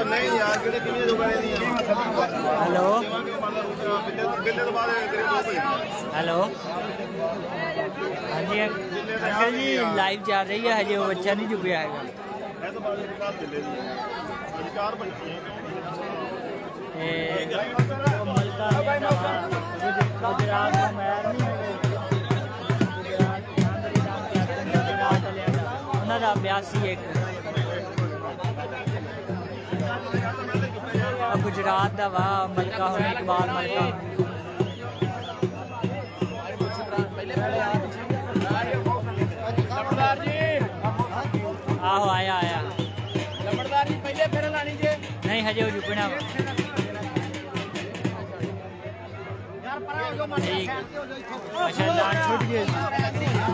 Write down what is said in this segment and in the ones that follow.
नहीं यार hello hello हाँ जी अंकल जी लाइव चल रही है हजे वो बच्चा नहीं चुकया है गुजरात का वाह मलका होने इकबाल मलका आहो आया आया पहले फिर लानी जे नहीं हजे वो रुकना ठीक अच्छा लान छूट गए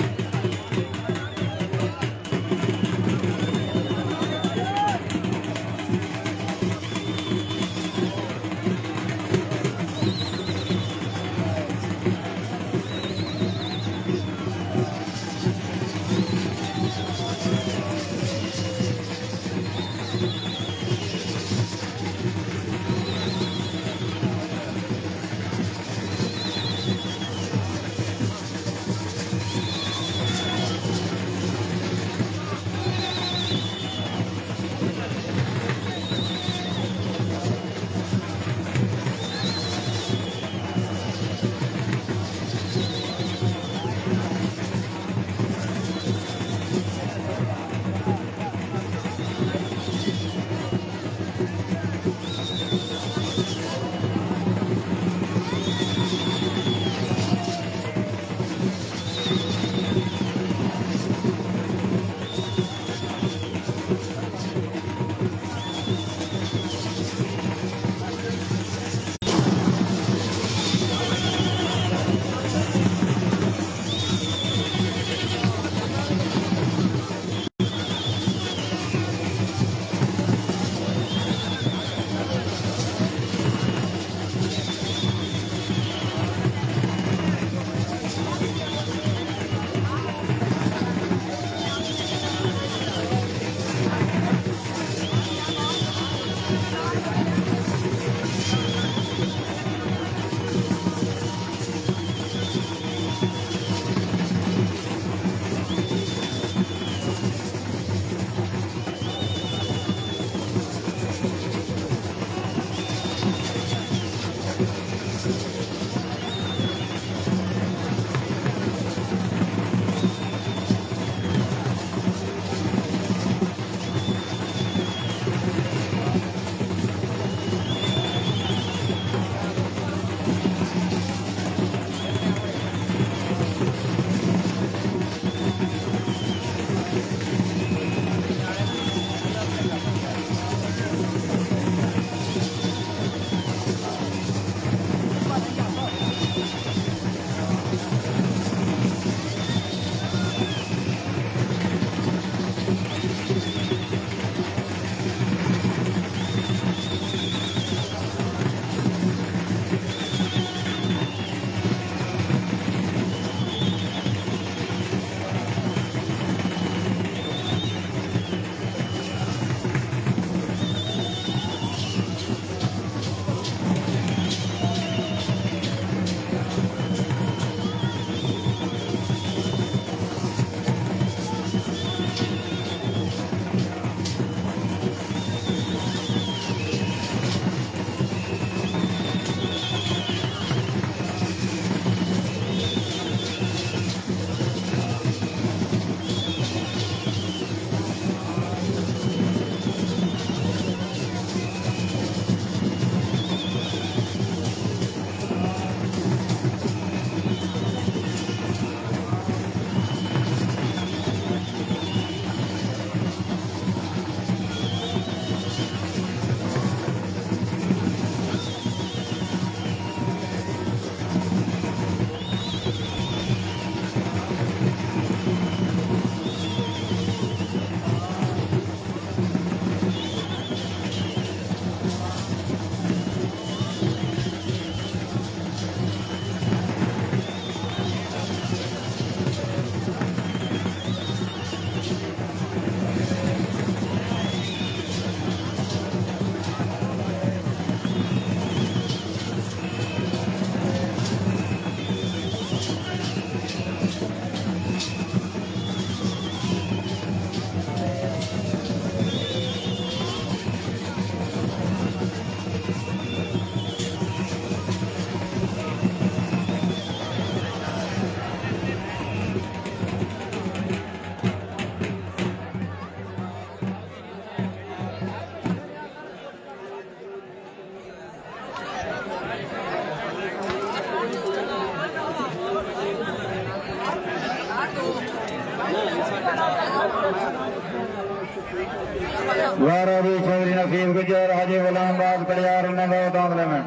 द्वारा भी चौधरी नसीब गुजर हाजी गुलाम बाग कड़ियार दाखिले में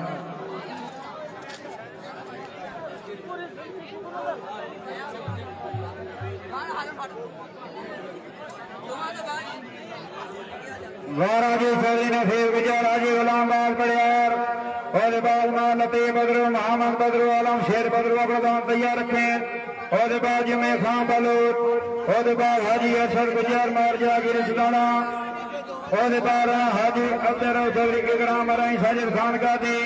द्वारा जी चौधरी नसीब गुजर हाजी गुलाम बाग कड़ियार और बाद लतीफ बदरू मोहम्मद बदरू आलम शेर बदरू अपना दान तैयार रखें और बाद जुमे खां बलूर और बाद हाजी अरशद गुजर मार जागिर सुलाना और बाद हाजी अब्दुल चौधरी के ग्राम मराई साजिद खान का दी